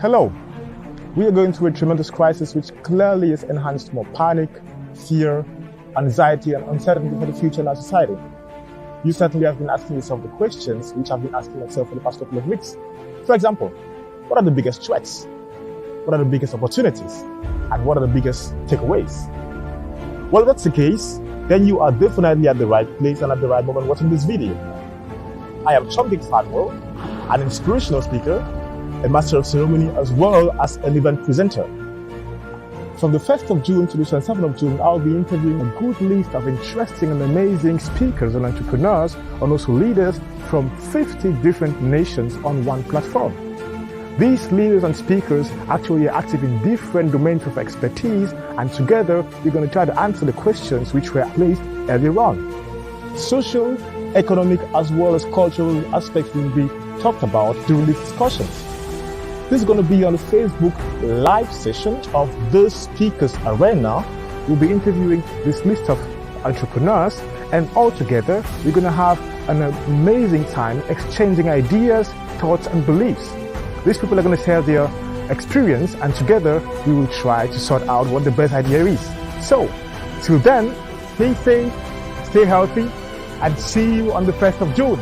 Hello. We are going through a tremendous crisis which clearly has enhanced more panic, fear, anxiety, and uncertainty for the future in our society. You certainly have been asking yourself the questions which I've been asking myself for the past couple of weeks. For example, what are the biggest threats? What are the biggest opportunities? And what are the biggest takeaways? Well, if that's the case, then you are definitely at the right place and at the right moment watching this video. I am Dirk Fabrig, an inspirational speaker, a master of ceremony, as well as an event presenter. From the 1st of June to the 27th of June, I'll be interviewing a good list of interesting and amazing speakers and entrepreneurs, and also leaders from 50 different nations on one platform. These leaders and speakers actually are active in different domains of expertise, and together we're going to try to answer the questions which were placed earlier on. Social, economic, as well as cultural aspects will be talked about during these discussions. This is going to be on the Facebook live session of the Speakers Arena. We'll be interviewing this list of entrepreneurs, and all together we're going to have an amazing time exchanging ideas, thoughts, and beliefs. These people are going to share their experience, and together we will try to sort out what the best idea is. So, till then, stay safe, stay healthy, and see you on the 1st of June.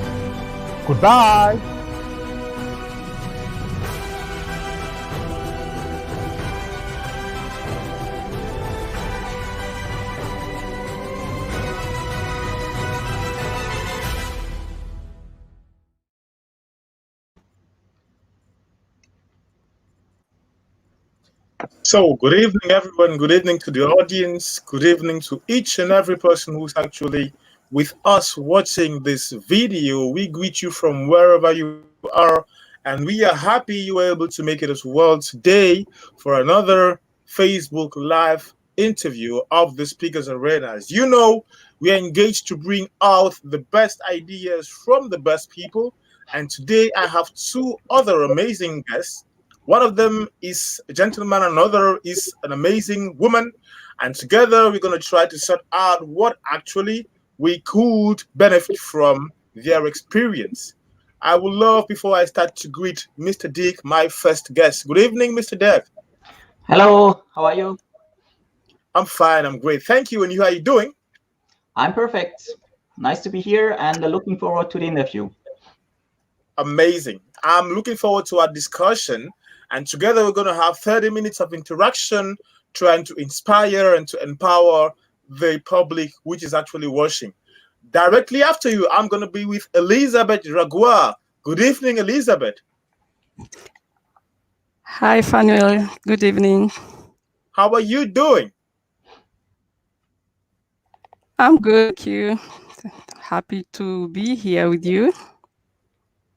Goodbye. So, good evening, everyone. Good evening to the audience. Good evening to each and every person who's actually with us watching this video. We greet you from wherever you are, and we are happy you were able to make it as well today for another Facebook Live interview of the Speakers Arena. As you know, we are engaged to bring out the best ideas from the best people, and today I have two other amazing guests. One of them is a gentleman, another is an amazing woman, and together we're going to try to sort out what actually we could benefit from their experience. I would love, before I start, to greet Mr. Dirk, my first guest. Good evening, Mr. Dirk. Hello, how are you? I'm fine, I'm great. Thank you. And you, how are you doing? I'm perfect. Nice to be here and looking forward to the interview. Amazing. I'm looking forward to our discussion. And together we're going to have 30 minutes of interaction, trying to inspire and to empower the public, which is actually watching. Directly after you, I'm going to be with Elizabeth Ragwar. Good evening, Elizabeth. Hi, Fanuel. Good evening. How are you doing? I'm good, thank you. Happy to be here with you.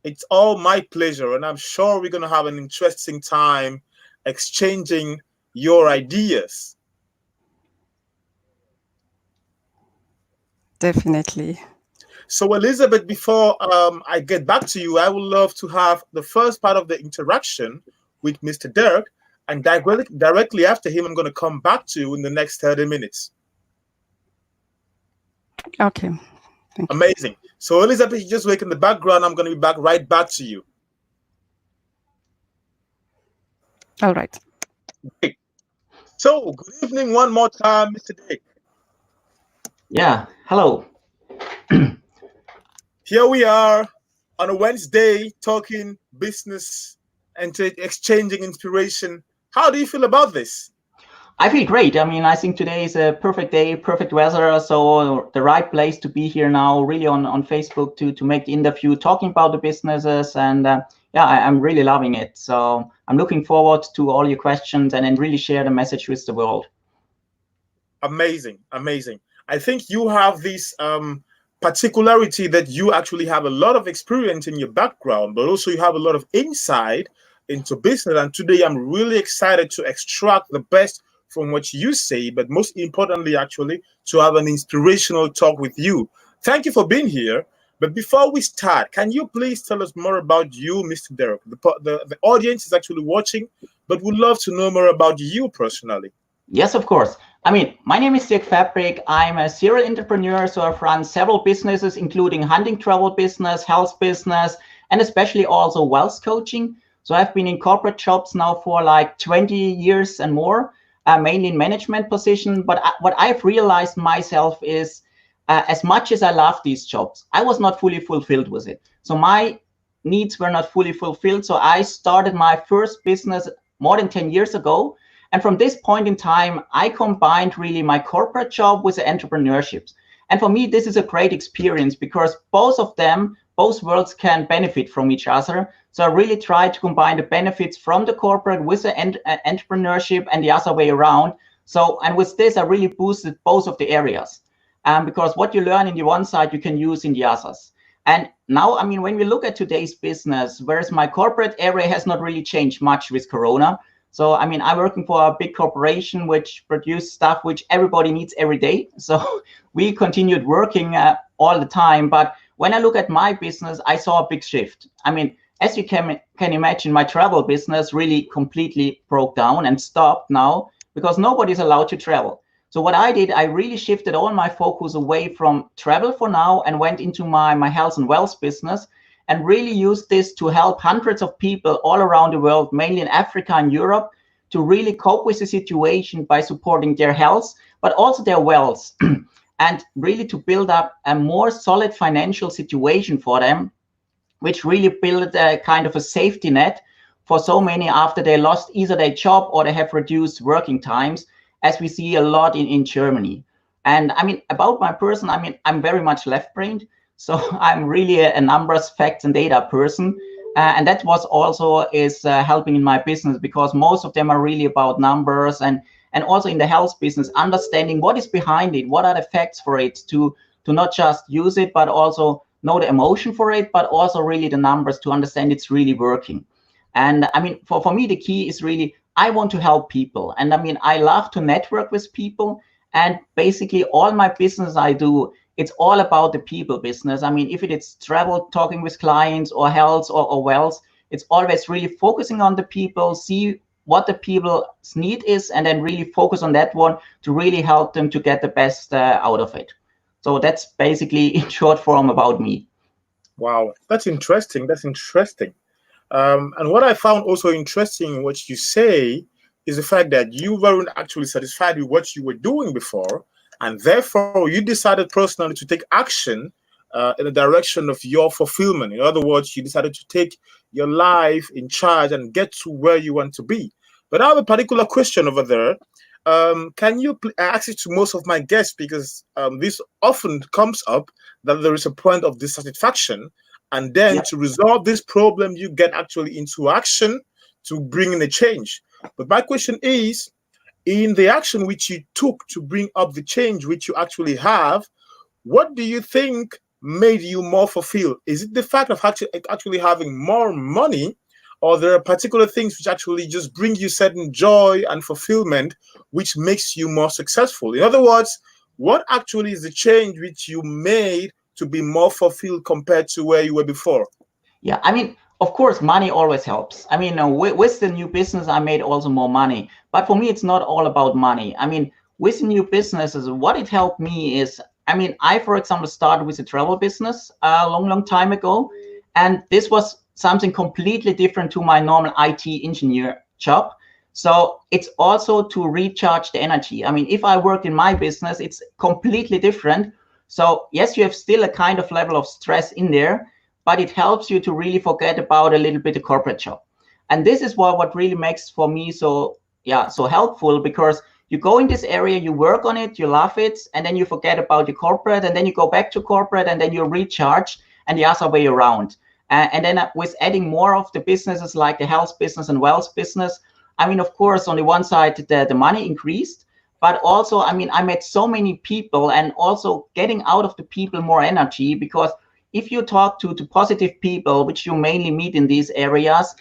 It's all my pleasure, and I'm sure we're going to have an interesting time exchanging your ideas. Definitely. So, Elizabeth, before I get back to you, I would love to have the first part of the interaction with Mr. Dirk, and directly after him, I'm going to come back to you in the next 30 minutes. Okay. Thank you. Amazing. So, Elizabeth, you just wait in the background. I'm going to be right back to you. All right. Great. So, good evening one more time, Mr. Dirk. Yeah, hello. Here we are on a Wednesday talking business and exchanging inspiration. How do you feel about this? I feel great. I mean, I think today is a perfect day, perfect weather. So the right place to be here now, really on Facebook to make the interview, talking about the businesses. And yeah, I'm really loving it. So I'm looking forward to all your questions and then really share the message with the world. Amazing. Amazing. I think you have this particularity that you actually have a lot of experience in your background, but also you have a lot of insight into business. And today I'm really excited to extract the best from what you say, but most importantly, actually, to have an inspirational talk with you. Thank you for being here. But before we start, can you please tell us more about you, Mr. Dirk? The audience is actually watching, but would love to know more about you personally. Yes, of course. I mean, my name is Dirk Fabrig. I'm a serial entrepreneur, so I've run several businesses, including hunting travel business, health business, and especially also wealth coaching. So I've been in corporate jobs now for like 20 years and more, mainly in management position. But what I've realized myself is, as much as I love these jobs, I was not fully fulfilled with it. So my needs were not fully fulfilled. So I started my first business more than 10 years ago. And from this point in time, I combined really my corporate job with the entrepreneurship. And for me, this is a great experience because both worlds can benefit from each other. So I really try to combine the benefits from the corporate with the entrepreneurship and the other way around. So, and with this, I really boosted both of the areas. Because what you learn in the one side, you can use in the others. And now, I mean, when we look at today's business, whereas my corporate area has not really changed much with Corona. So, I mean, I'm working for a big corporation which produces stuff which everybody needs every day. So we continued working all the time. But when I look at my business, I saw a big shift. I mean, as you can imagine, my travel business really completely broke down and stopped now because nobody's allowed to travel. So what I did, I really shifted all my focus away from travel for now and went into my health and wealth business and really used this to help hundreds of people all around the world, mainly in Africa and Europe, to really cope with the situation by supporting their health, but also their wealth, and really to build up a more solid financial situation for them, which really built a kind of a safety net for so many after they lost either their job or they have reduced working times, as we see a lot in Germany. And I mean, about my person, I mean, I'm very much left-brained. So I'm really a numbers, facts, and data person. And that was also helping in my business because most of them are really about numbers and also in the health business, understanding what is behind it, what are the facts for it, to not just use it, but also know the emotion for it, but also really the numbers to understand it's really working. And I mean, for me, the key is really, I want to help people. And I mean, I love to network with people. And basically all my business I do, it's all about the people business. I mean, if it's travel, talking with clients or health or wealth, it's always really focusing on the people, see what the people's need is, and then really focus on that one to really help them to get the best out of it. So that's basically in short form about me. Wow, that's interesting. That's interesting. And what I found also interesting in what you say is the fact that you weren't actually satisfied with what you were doing before, and therefore you decided personally to take action in the direction of your fulfillment. In other words, you decided to take your life in charge and get to where you want to be. But I have a particular question over there. Can you ask it to most of my guests, because this often comes up, that there is a point of dissatisfaction, and then to resolve this problem, you get actually into action to bring in a change. But my question is, in the action which you took to bring up the change which you actually have, what do you think made you more fulfilled? Is it the fact of actually having more money, or there are particular things which actually just bring you certain joy and fulfillment, which makes you more successful? In other words, what actually is the change which you made to be more fulfilled compared to where you were before? Yeah, I mean, of course, money always helps. I mean, with the new business, I made also more money. But for me, it's not all about money. I mean, with the new businesses, what it helped me is, I mean, I, for example, started with a travel business a long time ago. And this was something completely different to my normal IT engineer job. So it's also to recharge the energy. I mean, if I work in my business, it's completely different. So yes, you have still a kind of level of stress in there, but it helps you to really forget about a little bit the corporate job. And this is what really makes for me so helpful, because you go in this area, you work on it, you love it, and then you forget about your corporate, and then you go back to corporate, and then you recharge, and the other way around. And then with adding more of the businesses like the health business and wealth business, I mean, of course, on the one side, the money increased, but also, I mean, I met so many people, and also getting out of the people more energy, because if you talk to positive people, which you mainly meet in these areas,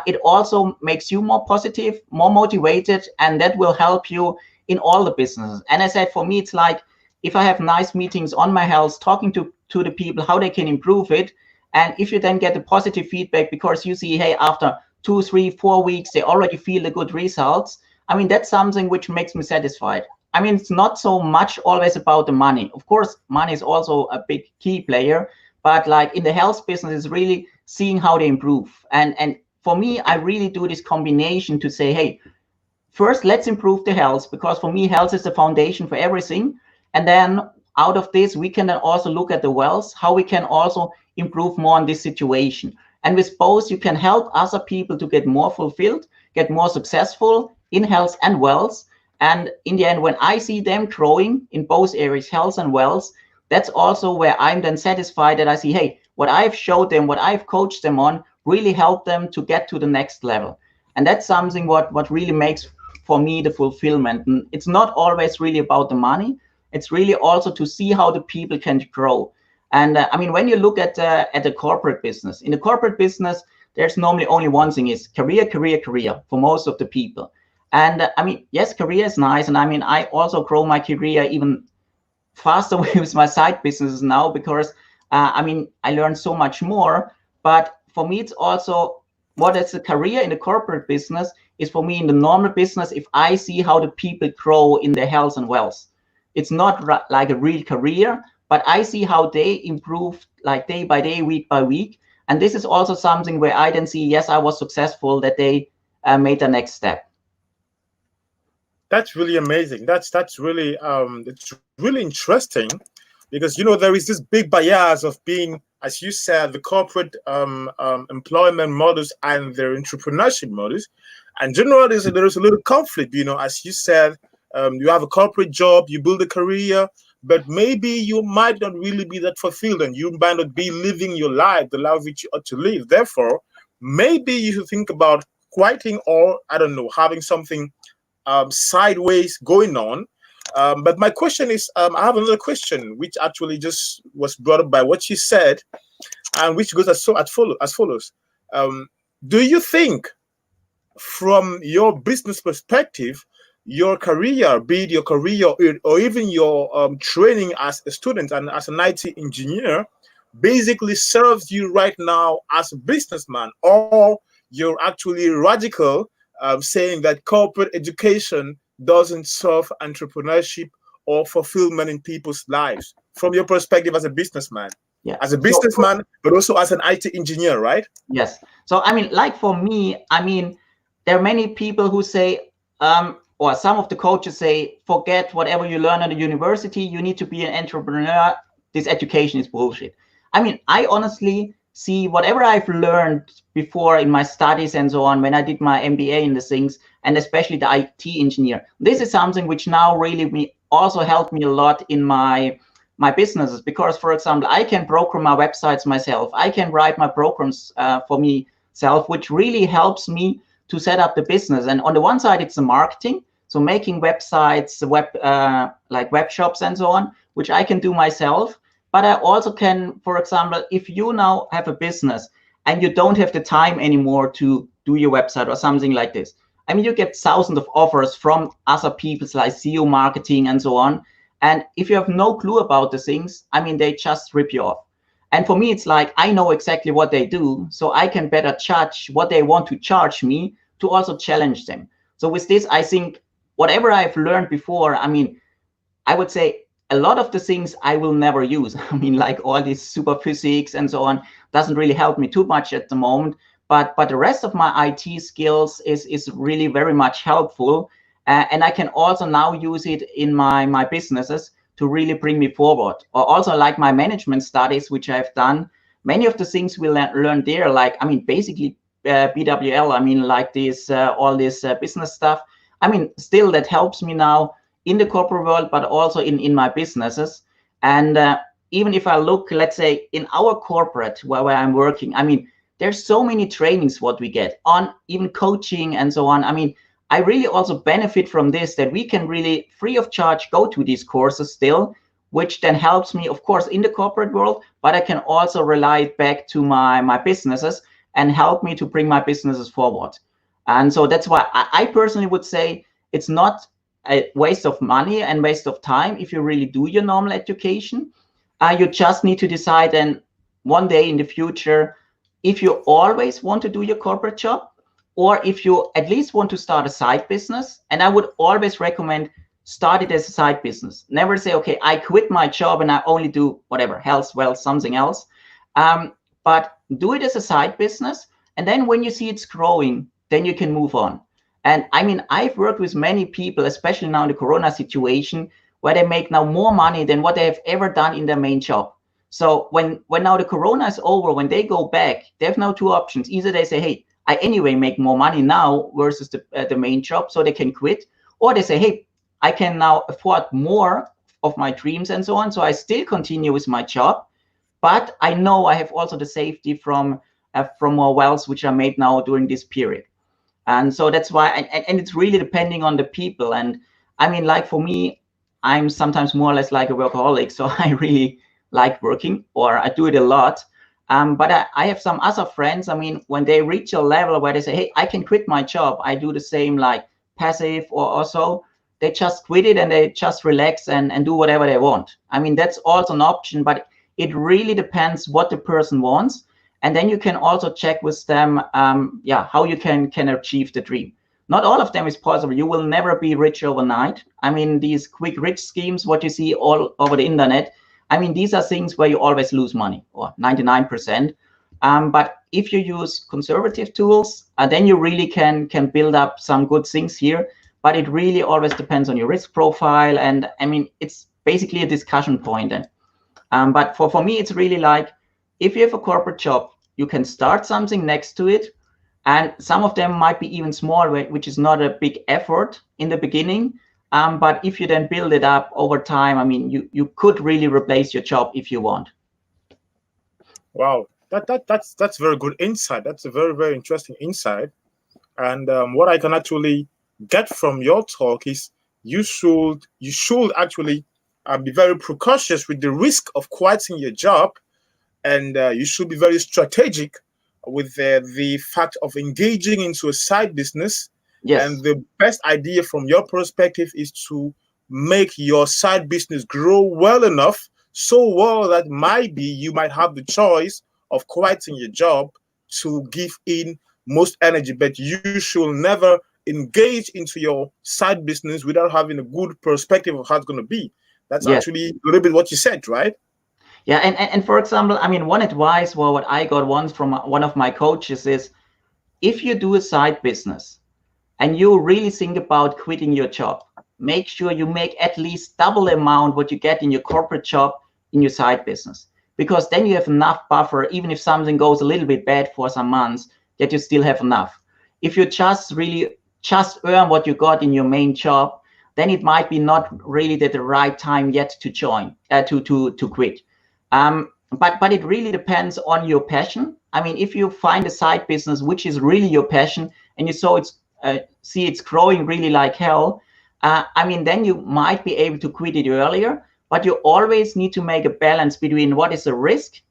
it also makes you more positive, more motivated, and that will help you in all the businesses. And I said, for me, it's like, if I have nice meetings on my health, talking to the people, how they can improve it. And if you then get the positive feedback, because you see, hey, after 2, 3, 4 weeks, they already feel the good results. I mean, that's something which makes me satisfied. I mean, it's not so much always about the money. Of course, money is also a big key player, but like in the health business, it's really seeing how they improve. And for me, I really do this combination to say, hey, first, let's improve the health, because for me, health is the foundation for everything. And then out of this, we can then also look at the wealth, how we can also improve more on this situation. And with both, you can help other people to get more fulfilled, get more successful in health and wealth. And in the end, when I see them growing in both areas, health and wealth, that's also where I'm then satisfied that I see, hey, what I've showed them, what I've coached them on, really helped them to get to the next level. And that's something what really makes for me the fulfillment. And it's not always really about the money. It's really also to see how the people can grow. And I mean, when you look at the corporate business, in the corporate business, there's normally only one thing, is career, career, career for most of the people. And I mean, yes, career is nice. And I mean, I also grow my career even faster with my side businesses now, because I mean, I learned so much more. But for me, it's also what is a career in the corporate business is for me in the normal business, if I see how the people grow in their health and wealth. It's not like a real career, but I see how they improve like day by day, week by week. And this is also something where I then see, yes, I was successful, that they made the next step. That's really amazing. That's really it's really interesting, because you know there is this big bias of being, as you said, the corporate employment models and their entrepreneurship models, and generally there is a little conflict. You know, as you said, you have a corporate job, you build a career, but maybe you might not really be that fulfilled, and you might not be living your life, the life which you ought to live. Therefore, maybe you should think about quitting, or I don't know, having something sideways going on. But my question is, I have another question, which actually just was brought up by what you said, and which goes as follows. Do you think, from your business perspective, your career, be it your career or even your training as a student and as an IT engineer, basically serves you right now as a businessman, or you're actually radical, saying that corporate education doesn't serve entrepreneurship or fulfillment in people's lives, from your perspective as a businessman? Yeah. As a businessman, but also as an IT engineer, right? Yes. So, I mean, like for me, I mean, there are many people who say, or some of the coaches say, forget whatever you learn at the university, you need to be an entrepreneur. This education is bullshit. I mean, I honestly see whatever I've learned before in my studies and so on, when I did my MBA in the things, and especially the IT engineer, this is something which now really also helped me a lot in my businesses, because, for example, I can program my websites myself. I can write my programs for myself, which really helps me to set up the business. And on the one side, it's the marketing, so making websites, like web shops and so on, which I can do myself. But I also can, for example, if you now have a business and you don't have the time anymore to do your website or something like this, I mean, you get thousands of offers from other people like SEO marketing and so on. And if you have no clue about the things, I mean, they just rip you off. And for me, it's like, I know exactly what they do, so I can better judge what they want to charge me to also challenge them. So with this, I think whatever I've learned before, I mean, I would say a lot of the things I will never use. I mean, like all this super physics and so on doesn't really help me too much at the moment. But the rest of my IT skills is really very much helpful. And I can also now use it in my businesses to really bring me forward. Or also like my management studies, which I've done, many of the things we learn there, like, I mean, basically BWL, I mean, like this, all this business stuff. I mean, still that helps me now in the corporate world, but also in my businesses. And even if I look, let's say, in our corporate where I'm working, I mean, there's so many trainings what we get on, even coaching and so on. I mean, I really also benefit from this, that we can really free of charge go to these courses still, which then helps me, of course, in the corporate world, but I can also rely it back to my businesses and help me to bring my businesses forward. And so that's why I personally would say it's not a waste of money and waste of time if you really do your normal education. You just need to decide then one day in the future if you always want to do your corporate job, or if you at least want to start a side business. And I would always recommend start it as a side business. Never say, okay, I quit my job and I only do whatever, health, wealth, something else. But do it as a side business. And then when you see it's growing, then you can move on. And I mean, I've worked with many people, especially now in the Corona situation, where they make now more money than what they have ever done in their main job. So when now the Corona is over, when they go back, they have now two options. Either they say, hey, I anyway make more money now versus the main job, so they can quit. Or they say, hey, I can now afford more of my dreams and so on. So I still continue with my job, but I know I have also the safety from more wealth, which are made now during this period. And so that's why, and it's really depending on the people. And I mean, like for me, I'm sometimes more or less like a workaholic. So I really like working, or I do it a lot. But I have some other friends, I mean, when they reach a level where they say, hey, I can quit my job, I do the same like passive or also, they just quit it and they just relax and do whatever they want. I mean, that's also an option, but it really depends what the person wants. And then you can also check with them, how you can achieve the dream. Not all of them is possible. You will never be rich overnight. I mean, these quick rich schemes, what you see all over the internet, I mean, these are things where you always lose money, or 99%. But if you use conservative tools, then you really can build up some good things here. But it really always depends on your risk profile. And I mean, it's basically a discussion point. But for me, it's really like, if you have a corporate job, you can start something next to it. And some of them might be even small, which is not a big effort in the beginning. But if you then build it up over time, I mean, you could really replace your job if you want. Wow, that's very good insight. That's a very, very interesting insight. And what I can actually get from your talk is you should actually be very precautious with the risk of quitting your job, and you should be very strategic with the fact of engaging into a side business. Yes. And the best idea from your perspective is to make your side business grow well enough, so well that maybe you might have the choice of quitting your job to give in most energy, but you should never engage into your side business without having a good perspective of how it's going to be. That's actually a little bit what you said, right? Yeah, and for example, I mean, one advice, well, what I got once from one of my coaches is, if you do a side business and you really think about quitting your job, make sure you make at least double the amount what you get in your corporate job in your side business, because then you have enough buffer, even if something goes a little bit bad for some months, that you still have enough. If you just earn what you got in your main job, then it might be not really the right time yet to join, to quit. But it really depends on your passion. I mean, if you find a side business which is really your passion, and you see it's growing really like hell, I mean, then you might be able to quit it earlier. But you always need to make a balance between what is the risk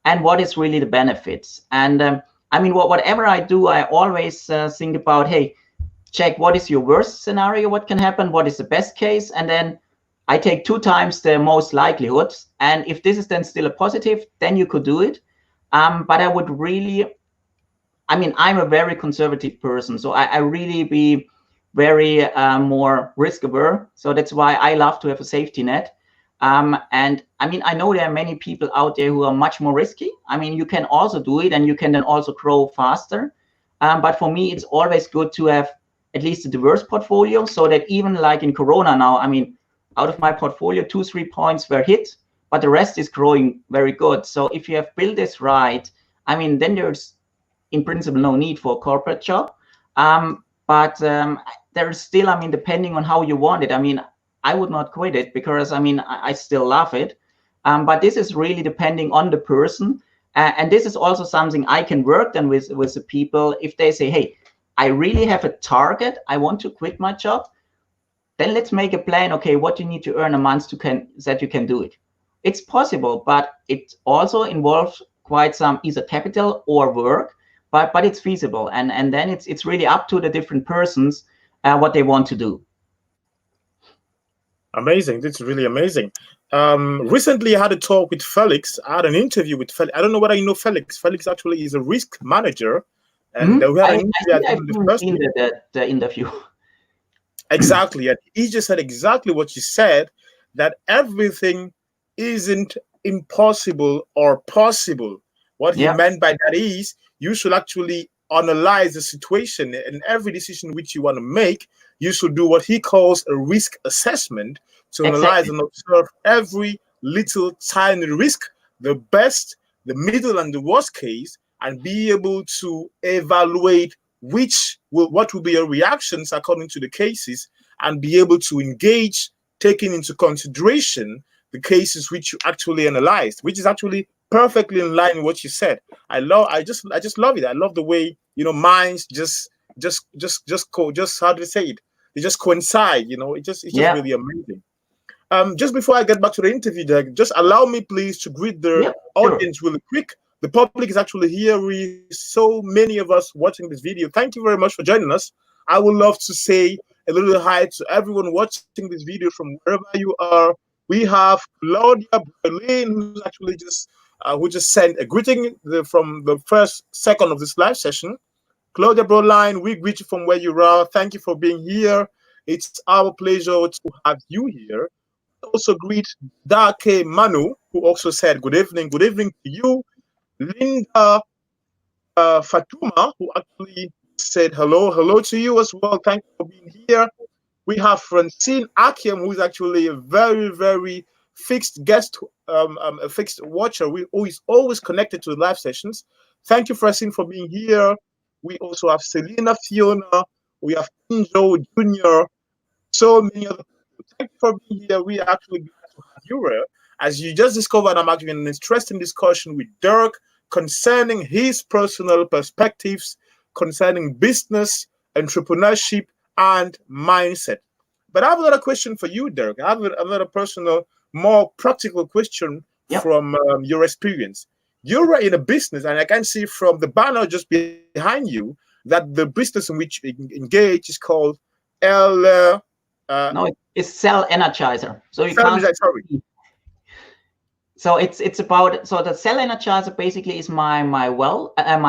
and what is really the benefits. And I mean, whatever I do, I always think about, hey, check what is your worst scenario, what can happen, what is the best case, and then I take 2 times the most likelihoods. And if this is then still a positive, then you could do it. But I would really, I mean, I'm a very conservative person, so I really be very more risk aware. So that's why I love to have a safety net. And I mean, I know there are many people out there who are much more risky. I mean, you can also do it, and you can then also grow faster. But for me, it's always good to have at least a diverse portfolio, so that even like in Corona now, I mean, out of my portfolio, 2-3 points were hit, but the rest is growing very good. So if you have built this right, I mean, then there's in principle no need for a corporate job. But there's still, I mean, depending on how you want it, I mean, I would not quit it, because I mean, I still love it. But this is really depending on the person. And this is also something I can work then with the people. If they say, hey, I really have a target, I want to quit my job, then let's make a plan. Okay, what you need to earn a month that you can do it. It's possible, but it also involves quite some either capital or work, but it's feasible. And then it's really up to the different persons what they want to do. Amazing. This is really amazing. Recently, I had a talk with Felix. I had an interview with Felix. I don't know whether you know Felix. Felix actually is a risk manager. And we had an interview. I've seen the interview. Exactly. And he just said exactly what you said, that everything isn't impossible or possible. What he meant by that is, you should actually analyze the situation, and every decision which you want to make, you should do what he calls a risk assessment to analyze and observe every little tiny risk, the best, the middle, and the worst case, and be able to evaluate what will be your reactions according to the cases, and be able to engage, taking into consideration the cases which you actually analyzed, which is actually perfectly in line with what you said. I just love it. I love the way, minds just how do you say it? They just coincide, it's just really amazing. Just before I get back to the interview, Dirk, just allow me please to greet the audience really quick. The public is actually here. So many of us watching this video. Thank you very much for joining us. I would love to say a little hi to everyone watching this video from wherever you are. We have Claudia Berlin, who's actually who just sent a greeting from the first second of this live session. Claudia Berlin, we greet you from where you are. Thank you for being here. It's our pleasure to have you here. Also greet Dirk Manu, who also said good evening. Good evening to you. Linda Fatuma, who actually said hello to you as well. Thank you for being here. We have Francine Akiem, who is actually a very, very fixed guest, a fixed watcher. Who is always connected to the live sessions. Thank you, Francine, for being here. We also have Selena Fiona. We have Injo Jr. So many other people. Thank you for being here. We are actually glad to have you here. As you just discovered, I'm actually in an interesting discussion with Dirk concerning his personal perspectives concerning business, entrepreneurship, and mindset. But I have another question for you, Dirk. I have another personal, more practical question from your experience. You're in a business, and I can see from the banner just behind you that the business in which you engage is called no, it's Cell Energizer. So you can't. Sorry. So it's about, so the Cell Energizer basically is my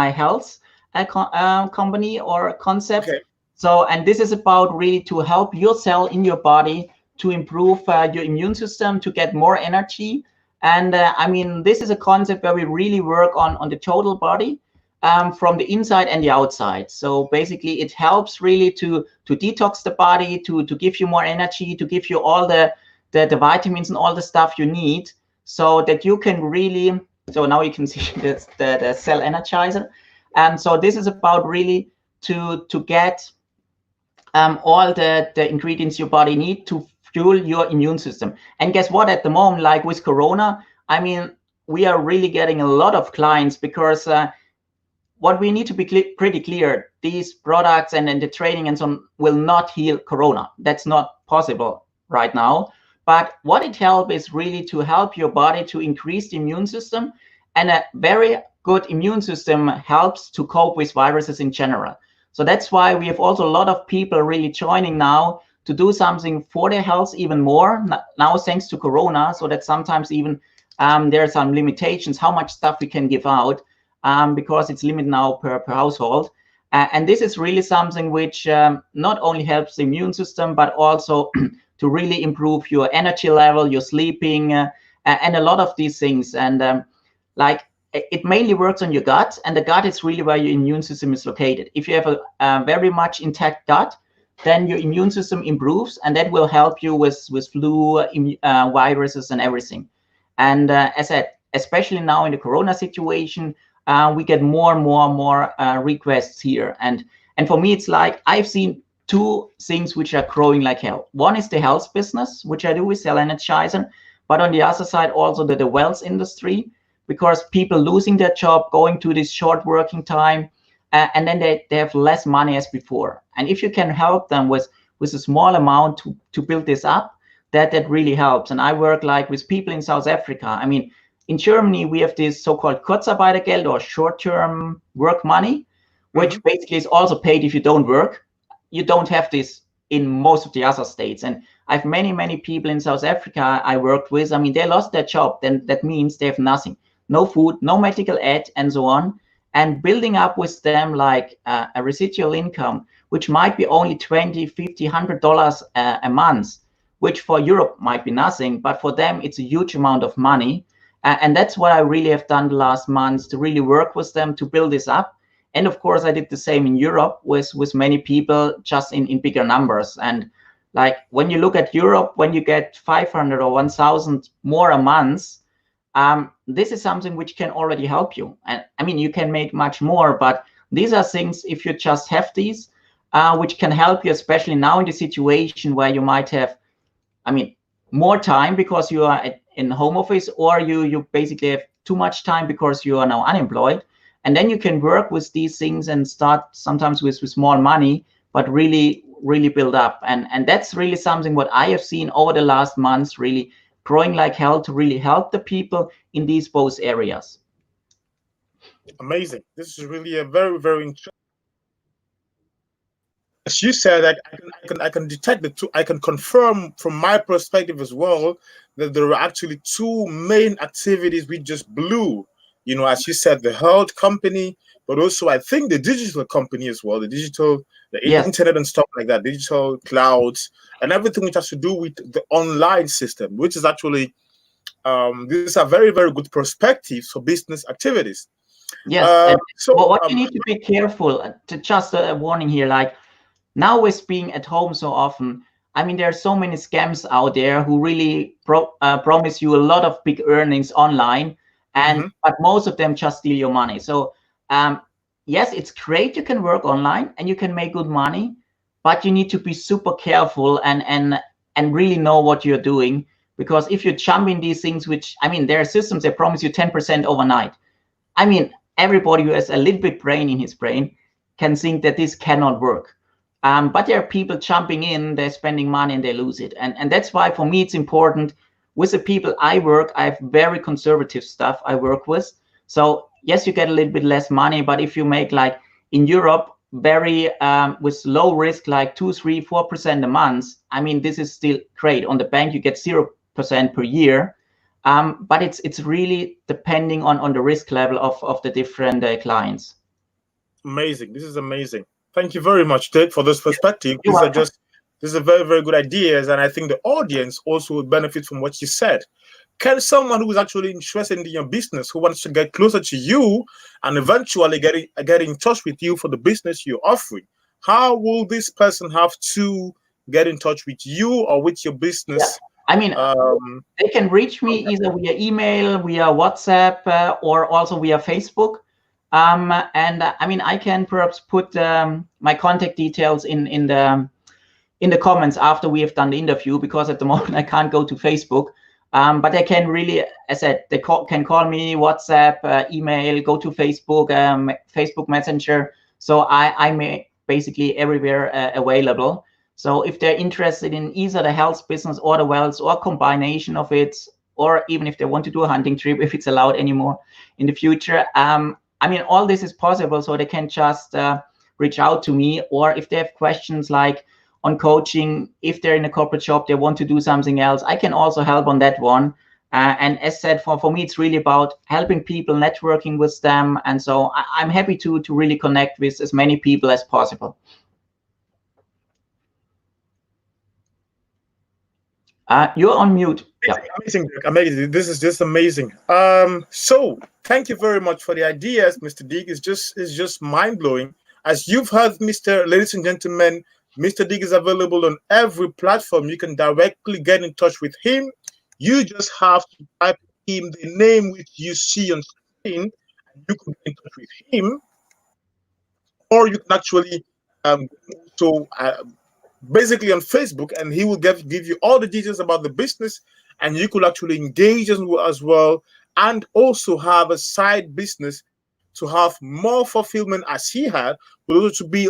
health company or concept. Okay. So, and this is about really to help your cell in your body to improve your immune system, to get more energy. And I mean, this is a concept where we really work on the total body from the inside and the outside. So basically it helps really to detox the body, to give you more energy, to give you all the vitamins and all the stuff you need, so that you can really, so now you can see the Cell Energizer. And so this is about really to get all the ingredients your body need to fuel your immune system. And guess what, at the moment, like with Corona, I mean, we are really getting a lot of clients because what we need to be pretty clear, these products and the training and so on will not heal Corona. That's not possible right now. But what it helps is really to help your body to increase the immune system, and a very good immune system helps to cope with viruses in general. So that's why we have also a lot of people really joining now to do something for their health even more now, thanks to Corona, so that sometimes even there are some limitations how much stuff we can give out because it's limited now per household. And this is really something which not only helps the immune system, but also to really improve your energy level, your sleeping, and a lot of these things. And like it mainly works on your gut, and the gut is really where your immune system is located. If you have a very much intact gut, then your immune system improves, and that will help you with flu, viruses, and everything. And as I said, especially now in the Corona situation, we get more and more requests here. And for me, it's like I've seen two things which are growing like hell. One is the health business, which I do with Cell Energizer, but on the other side also the wealth industry, because people losing their job, going to this short working time, and then they have less money as before. And if you can help them with a small amount to build this up, that really helps. And I work like with people in South Africa. I mean, in Germany, we have this so-called Kurzarbeitergeld, or short-term work money, which basically is also paid if you don't work. You don't have this in most of the other states. And I have many people in South Africa I worked with. I mean, they lost their job. Then that means they have nothing. No food, no medical aid, and so on. And building up with them like a residual income, which might be only $20, $50, $100 a month, which for Europe might be nothing, but for them it's a huge amount of money. And that's what I really have done the last months, to really work with them to build this up. And of course, I did the same in Europe with many people, just in bigger numbers. And like when you look at Europe, when you get 500 or 1,000 more a month, this is something which can already help you. And I mean, you can make much more, but these are things, if you just have these, which can help you, especially now in the situation where you might have, I mean, more time because you are in home office, or you basically have too much time because you are now unemployed. And then you can work with these things and start sometimes with small money, but really build up. And that's really something what I have seen over the last months, really growing like hell to really help the people in these both areas. Amazing. This is really a very, very interesting. As you said, I can detect the two. I can confirm from my perspective as well that there are actually two main activities we just blew. You know, as you said, the health company, but also I think the digital company as well, the Yes. internet and stuff like that, digital clouds and everything which has to do with the online system, which is actually these are very, very good perspectives for business activities. Yes. So what you need to be careful, to just a warning here, like now with being at home so often, I mean, there are so many scams out there who really promise you a lot of big earnings online, and but most of them just steal your money. So yes, it's great you can work online and you can make good money, but you need to be super careful and really know what you're doing, because if you jump in these things, which I mean, there are systems that promise you 10% overnight. I mean, everybody who has a little bit brain in his brain can think that this cannot work. But there are people jumping in, they're spending money and they lose it. And that's why for me, it's important with the people I work, I have very conservative stuff I work with. So yes, you get a little bit less money, but if you make like in Europe, very with low risk, like 2, 3, 4% a month, I mean, this is still great. On the bank, you get 0% per year. But it's really depending on the risk level of the different clients. Amazing. This is amazing. Thank you very much, Dirk, for this perspective. This is a very, very good ideas, and I think the audience also will benefit from what you said. Can someone who is actually interested in your business, who wants to get closer to you and eventually get in touch with you for the business you're offering, how will this person have to get in touch with you or with your business? Yeah. I mean, they can reach me either via email, via WhatsApp, or also via Facebook. And I mean, I can perhaps put my contact details in the comments after we have done the interview, because at the moment I can't go to Facebook. But they can really, as I said, they can call me, WhatsApp, email, go to Facebook, Facebook Messenger. So I'm basically everywhere available. So if they're interested in either the health business or the wealth or combination of it, or even if they want to do a hunting trip, if it's allowed anymore in the future, I mean, all this is possible. So they can just reach out to me, or if they have questions like on coaching, if they're in a corporate shop, they want to do something else, I can also help on that one. And as said, for me, it's really about helping people, networking with them. And so I'm happy to really connect with as many people as possible. You're on mute. Yeah. Amazing, amazing. This is just amazing. So thank you very much for the ideas, Mr. Dirk. It's just mind blowing. As you've heard, ladies and gentlemen, Mr. Dirk is available on every platform. You can directly get in touch with him. You just have to type him the name which you see on screen, and you can get in touch with him, or you can actually basically on Facebook, and he will give you all the details about the business, and you could actually engage as well, and also have a side business to have more fulfillment as he had, but also to build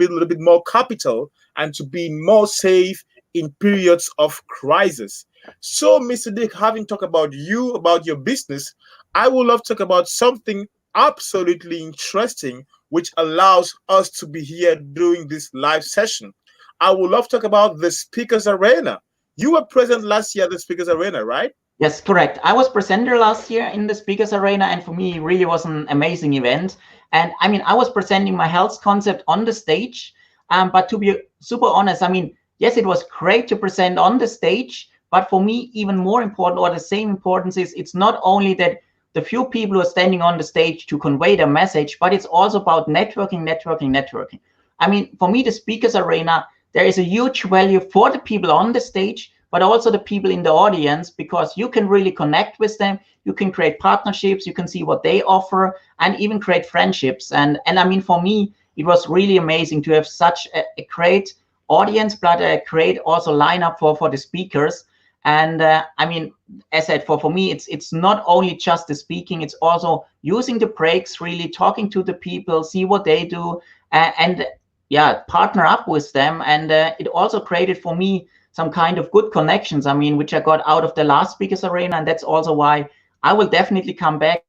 a little bit more capital and to be more safe in periods of crisis. So, Mr. Dirk, having talked about you, about your business, I would love to talk about something absolutely interesting, which allows us to be here doing this live session. I would love to talk about the Speakers Arena. You were present last year at the Speakers Arena, right? Yes, correct. I was presenter last year in the Speakers Arena, and for me, it really was an amazing event. And I mean, I was presenting my health concept on the stage. But to be super honest, I mean, yes, it was great to present on the stage. But for me, even more important, or the same importance, is it's not only that the few people who are standing on the stage to convey their message, but it's also about networking. I mean, for me, the speakers arena, there is a huge value for the people on the stage, but also the people in the audience, because you can really connect with them. You can create partnerships, you can see what they offer, and even create friendships. And I mean, for me, it was really amazing to have such a great audience, but a great also lineup for the speakers. And I mean, as I said, for me, it's not only just the speaking, it's also using the breaks, really talking to the people, see what they do, and yeah, partner up with them. And it also created for me some kind of good connections, I mean, which I got out of the last speakers arena. And that's also why I will definitely come back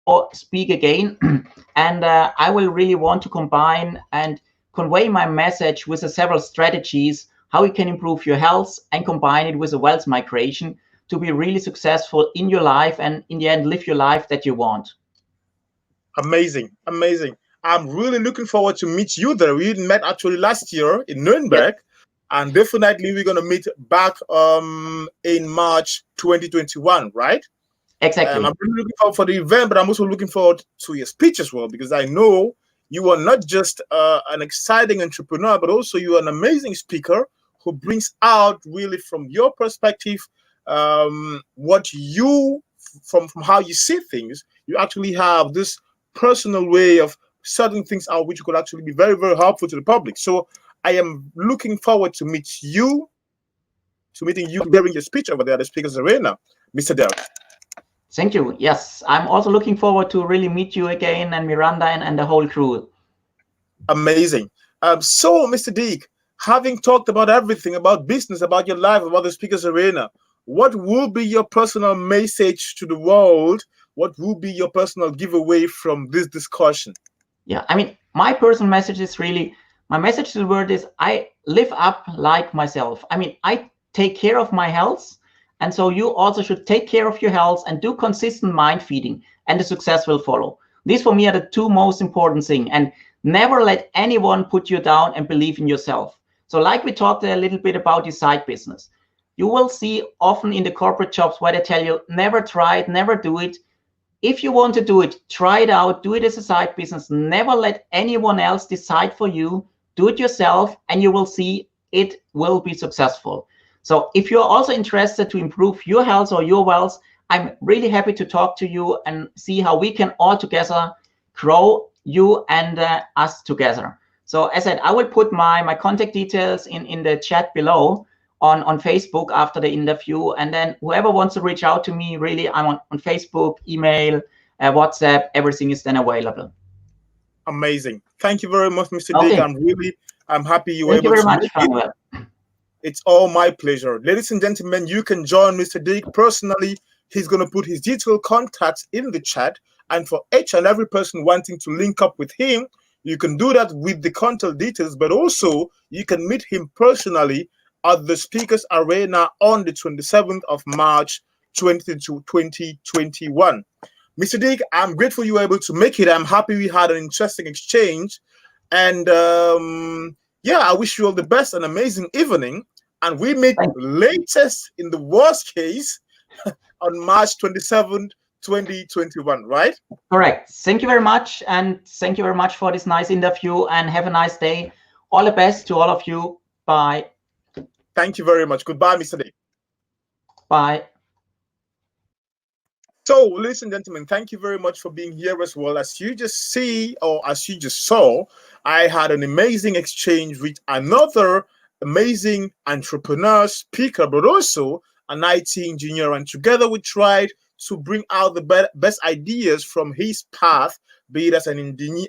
or speak again. And I will really want to combine and convey my message with the several strategies, how you can improve your health and combine it with a wealth migration to be really successful in your life and in the end, live your life that you want. Amazing. I'm really looking forward to meet you there. We met actually last year in Nürnberg, Yep. and definitely we're gonna meet back in March 2021, right? Exactly. I'm really looking forward for the event, but I'm also looking forward to your speech as well, because I know you are not just an exciting entrepreneur, but also you are an amazing speaker who brings out really from your perspective what you, from how you see things. You actually have this personal way of sorting things out, which could actually be very, very helpful to the public. So I am looking forward to meeting you during your speech over there at the Speakers Arena, Mr. Dirk. Thank you. Yes, I'm also looking forward to really meet you again, and Miranda and the whole crew. Amazing. So, Mr. Dirk, having talked about everything, about business, about your life, about the Speakers Arena, what will be your personal message to the world? What will be your personal giveaway from this discussion? Yeah, I mean, my personal message is really, my message to the world is I live up like myself. I mean, I take care of my health. And so you also should take care of your health and do consistent mind feeding, and the success will follow. These for me are the two most important things. And never let anyone put you down, and believe in yourself. So like we talked a little bit about your side business, you will see often in the corporate jobs where they tell you, never try it, never do it. If you want to do it, try it out, do it as a side business. Never let anyone else decide for you. Do it yourself, and you will see it will be successful. So if you're also interested to improve your health or your wealth, I'm really happy to talk to you and see how we can all together grow, you and us together. So as I said, I will put my contact details in the chat below on Facebook after the interview. And then whoever wants to reach out to me, really, I'm on Facebook, email, WhatsApp, everything is then available. Amazing. Thank you very much, Mr. Okay. Dirk. I'm happy you were Thank you able very to much, Manuel. It's all my pleasure. Ladies and gentlemen, you can join Mr. Dirk personally. He's going to put his detailed contacts in the chat. And for each and every person wanting to link up with him, you can do that with the contact details, but also you can meet him personally at the Speakers Arena on the 27th of March, 2021. Mr. Dirk, I'm grateful you were able to make it. I'm happy we had an interesting exchange. And yeah, I wish you all the best, an amazing evening. And we meet latest in the worst case on March 27th, 2021, right? Correct. Thank you very much. And thank you very much for this nice interview, and have a nice day. All the best to all of you. Bye. Thank you very much. Goodbye, Mr. Dirk. Bye. So, ladies and gentlemen, thank you very much for being here as well. As you just see, or as you just saw, I had an amazing exchange with another amazing entrepreneur, speaker, but also an IT engineer. And together we tried to bring out the best ideas from his path, be it as an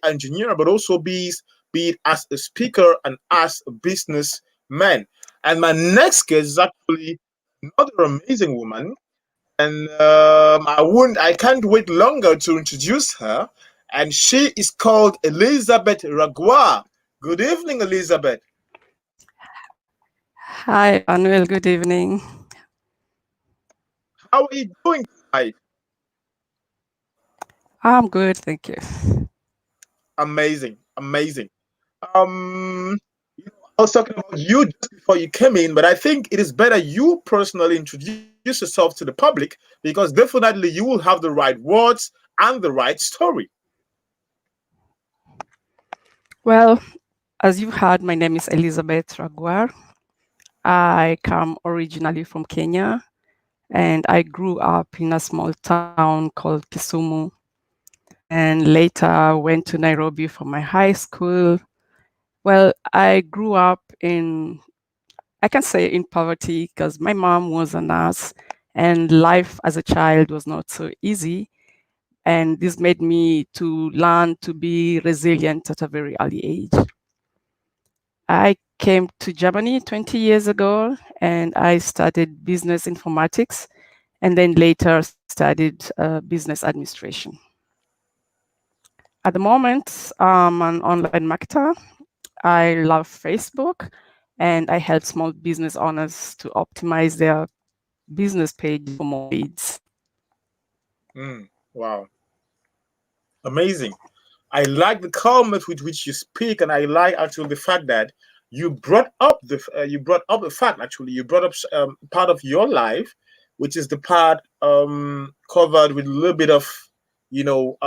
engineer, but also be it as a speaker and as a businessman. And my next guest is actually another amazing woman. And I can't wait longer to introduce her. And she is called Elizabeth Ragwar. Good evening, Elizabeth. Hi, Manuel. Good evening. How are you doing tonight? I'm good, thank you. Amazing. I was talking about you just before you came in, but I think it is better you personally introduce yourself to the public, because definitely you will have the right words and the right story. Well, as you heard, my name is Elizabeth Ragwar. I come originally from Kenya, and I grew up in a small town called Kisumu. And later went to Nairobi for my high school. Well, I grew up in, I can say, in poverty because my mom was a nurse and life as a child was not so easy. And this made me to learn to be resilient at a very early age. I came to Germany 20 years ago and I studied business informatics and then later studied business administration. At the moment, I'm an online marketer. I love Facebook and I help small business owners to optimize their business page for more leads. Wow. Amazing. I like the calmness with which you speak, and I like actually the fact that you brought up the fact, actually you brought up part of your life, which is the part covered with a little bit of, you know,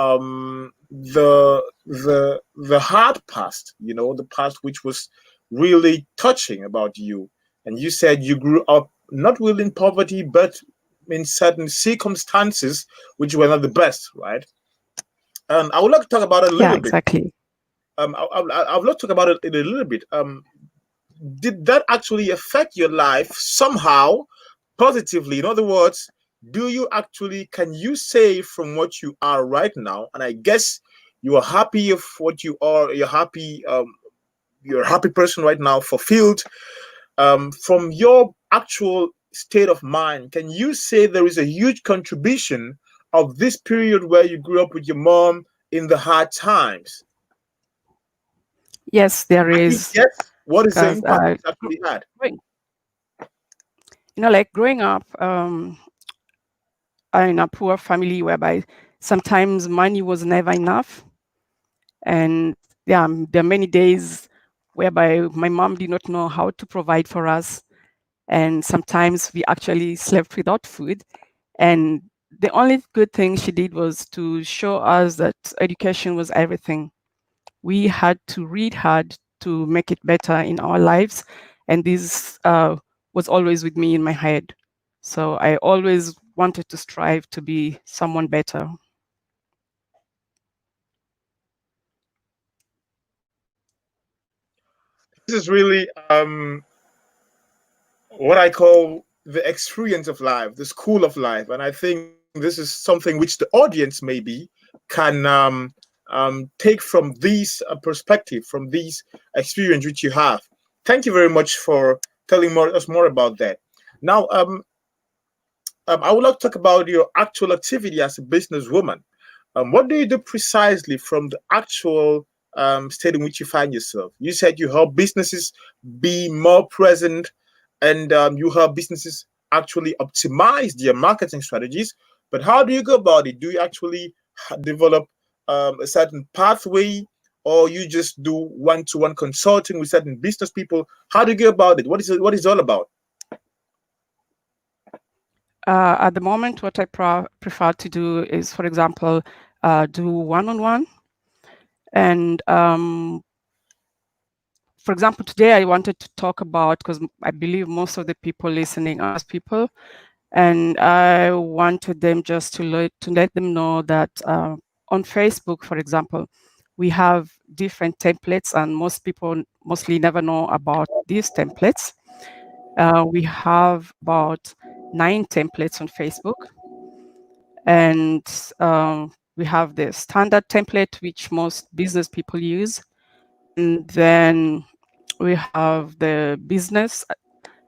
the hard past, you know, the past which was really touching about you. And you said you grew up not really in poverty, but in certain circumstances which were not the best, right? And I would like to talk about it a little Yeah, exactly. bit. I would like to talk about it in a little bit. Did that actually affect your life somehow positively? In other words, can you say from what you are right now, and I guess you are happy of what you are, you're a happy person right now, fulfilled, from your actual state of mind, can you say there is a huge contribution of this period where you grew up with your mom in the hard times? Yes, there is. Yes. What is the Because, impact it actually had? like growing up in a poor family whereby sometimes money was never enough. And yeah, there are many days whereby my mom did not know how to provide for us. And sometimes we actually slept without food. And the only good thing she did was to show us that education was everything. We had to read hard to make it better in our lives. And this was always with me in my head. So I always wanted to strive to be someone better. This is really what I call the experience of life, the school of life. And I think this is something which the audience maybe can take from this perspective, from this experience which you have. Thank you very much for telling us more about that. Now, I would like to talk about your actual activity as a businesswoman. What do you do precisely from the actual state in which you find yourself? You said you help businesses be more present, and you help businesses actually optimize their marketing strategies. But how do you go about it? Do you actually develop a certain pathway, or you just do one-to-one consulting with certain business people? How do you go about it? What is it all about? At the moment, what I prefer to do is, for example, do one-on-one. And for example, today I wanted to talk about, because I believe most of the people listening are people, and I wanted them just to let them know that on Facebook, for example, we have different templates, and most people mostly never know about these templates. We have about 9 templates on Facebook, and we have the standard template, which most business people use. And then we have the business,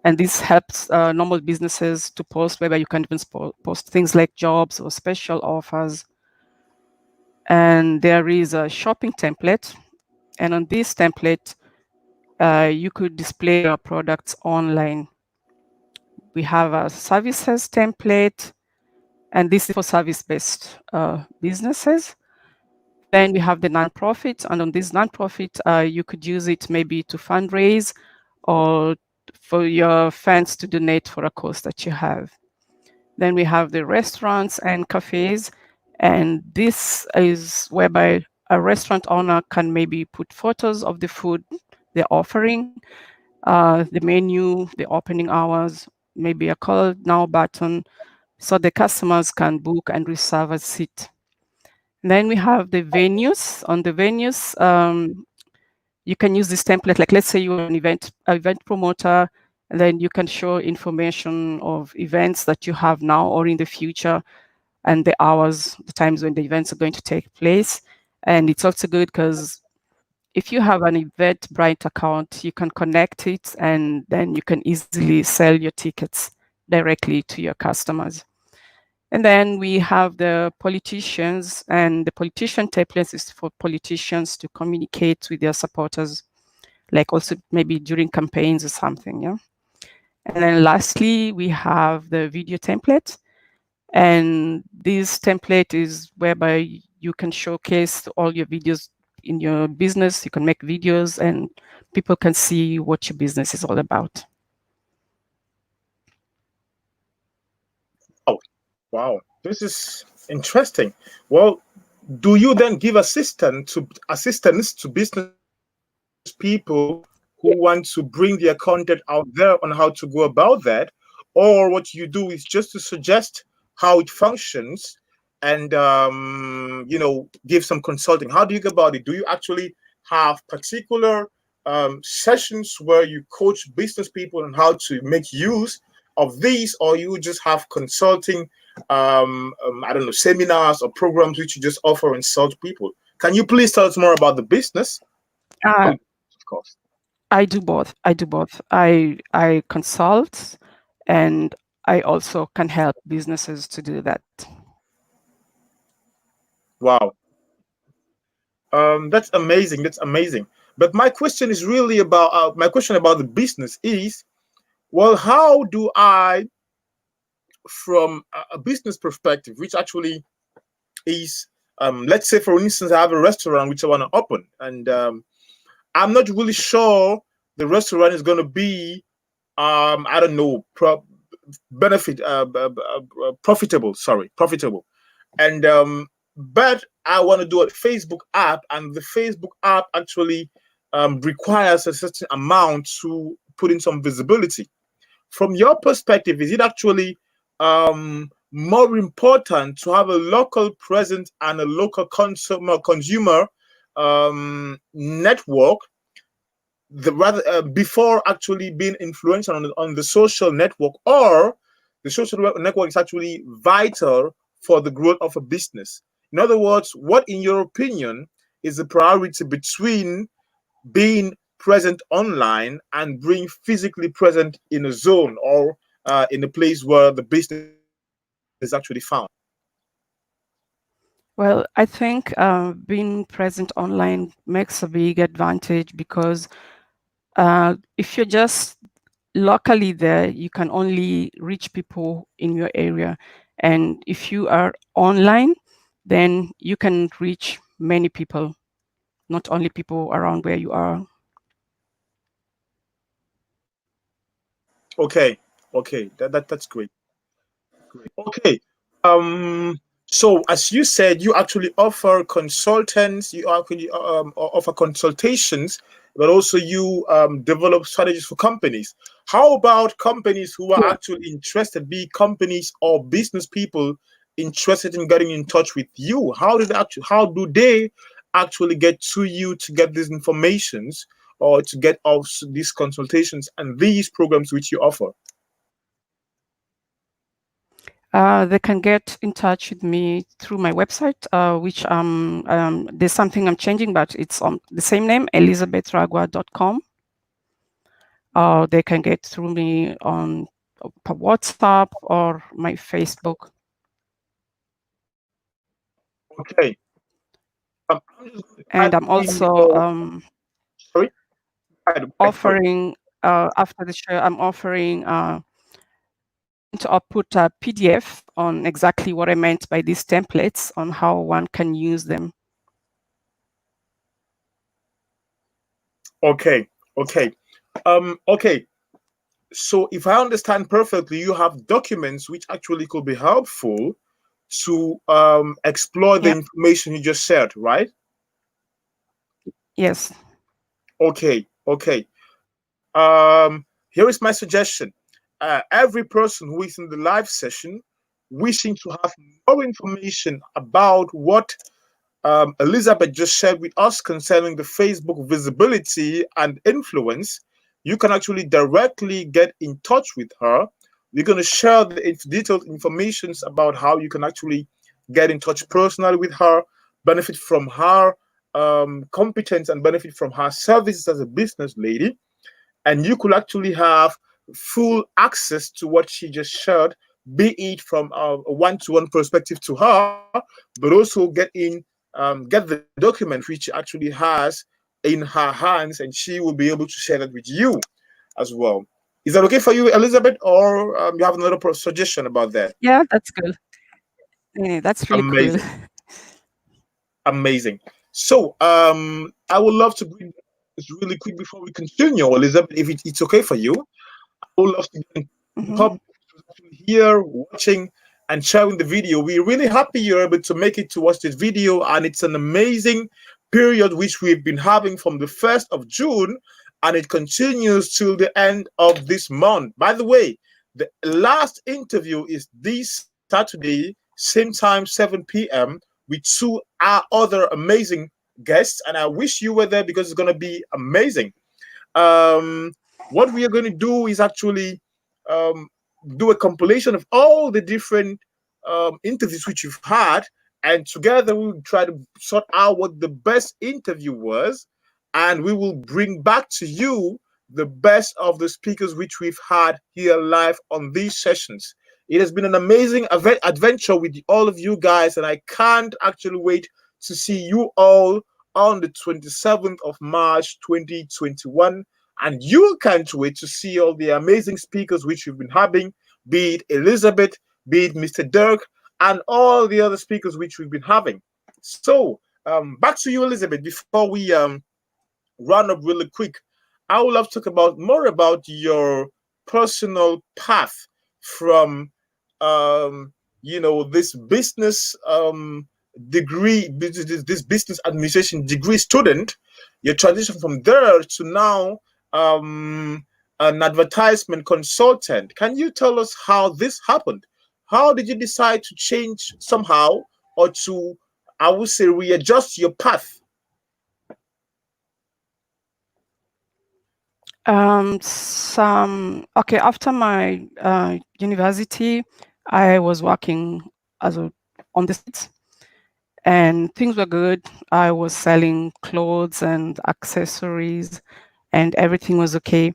and this helps normal businesses to post, whereby you can even post things like jobs or special offers. And there is a shopping template. And on this template, you could display your products online. We have a services template, and this is for service-based businesses. Then we have the nonprofit, and on this nonprofit, you could use it maybe to fundraise or for your fans to donate for a cause that you have. Then we have the restaurants and cafes, and this is whereby a restaurant owner can maybe put photos of the food they're offering, the menu, the opening hours, maybe a call now button, so the customers can book and reserve a seat. And then we have the venues. On the venues, you can use this template. Like, let's say you're an event promoter, and then you can show information of events that you have now or in the future, and the hours, the times when the events are going to take place. And it's also good because if you have an Eventbrite account, you can connect it, and then you can easily sell your tickets directly to your customers. And then we have the politicians, and the politician templates is for politicians to communicate with their supporters, like also maybe during campaigns or something, yeah. And then lastly, we have the video template. And this template is whereby you can showcase all your videos in your business. You can make videos and people can see what your business is all about. Oh, wow. This is interesting. Well, do you then give assistance to business people who want to bring their content out there on how to go about that? Or what you do is just to suggest how it functions and give some consulting? How do you go about it? Do you actually have particular sessions where you coach business people on how to make use of these, or you just have consulting I don't know, seminars or programs which you just offer and sell to people? Can you please tell us more about the business? Of course. I do both. I consult, and I also can help businesses to do that. Wow. That's amazing. That's amazing. But my question is really about my question about the business is, well, how do I, from a business perspective, which actually is, let's say, for instance, I have a restaurant which I want to open, and I'm not really sure the restaurant is going to be, I don't know, profitable. Sorry, profitable. And but I want to do a Facebook app, and the Facebook app actually requires a certain amount to put in some visibility. From your perspective, is it actually more important to have a local presence and a local consumer network before actually being influential on the social network, or the social network is actually vital for the growth of a business? In other words, what, in your opinion, is the priority between being present online and being physically present in a zone or in a place where the business is actually found? Well, I think being present online makes a big advantage because if you're just locally there, you can only reach people in your area. And if you are online, then you can reach many people, not only people around where you are. Okay, that's great. Okay. So as you said, you actually offer consultants, you actually offer consultations, but also you develop strategies for companies. How about companies who are actually interested, be companies or business people interested in getting in touch with you? How do they actually get to you to get these informations, or to get also these consultations and these programs which you offer? They can get in touch with me through my website, which there's something I'm changing, but it's on the same name, elizabethragwar.com. They can get through me on WhatsApp or my Facebook. Okay. And I'm also sorry? offering, after the show, I'm offering to output a PDF on exactly what I meant by these templates, on how one can use them. Okay. Okay. So if I understand perfectly, you have documents which actually could be helpful to explore the Yeah. information you just shared, right? Yes. Okay, okay. Here is my suggestion. Every person who is in the live session wishing to have more information about what Elizabeth just shared with us concerning the Facebook visibility and influence, you can actually directly get in touch with her. We're going to share the detailed information about how you can actually get in touch personally with her, benefit from her competence, and benefit from her services as a business lady. And you could actually have full access to what she just shared, be it from a one-to-one perspective to her, but also get the document which she actually has in her hands, and she will be able to share that with you as well. Is that okay for you, Elizabeth, or you have another suggestion about that? Yeah, that's good. Yeah, that's really cool. Amazing, amazing. So, I would love to greet this really quick before we continue, Elizabeth, if it's okay for you. I would love to get the Hmm. public here watching and sharing the video. We're really happy you're able to make it to watch this video, and it's an amazing period which we've been having from the 1st of June, and it continues till the end of this month. By the way, the last interview is this Saturday, same time, 7 p.m., with two other amazing guests, and I wish you were there because it's going to be amazing. um, what we are going to do is actually um, do a compilation of all the different interviews which you've had, and together we will try to sort out what the best interview was, and we will bring back to you the best of the speakers which we've had here live on these sessions. It has been an amazing adventure with all of you guys, and I can't actually wait to see you all on the 27th of March 2021. And you can't wait to see all the amazing speakers which we've been having, be it Elizabeth, be it Mr. Dirk, and all the other speakers which we've been having. So, back to you, Elizabeth, before we run up really quick. I would love to talk about more about your personal path from this business degree, this business administration degree student, your transition from there to now an advertisement consultant. Can you tell us how this happened? How did you decide to change somehow, or to, I would say, readjust your path? Okay, after my university, I was working on the streets, and things were good. I was selling clothes and accessories, and everything was okay.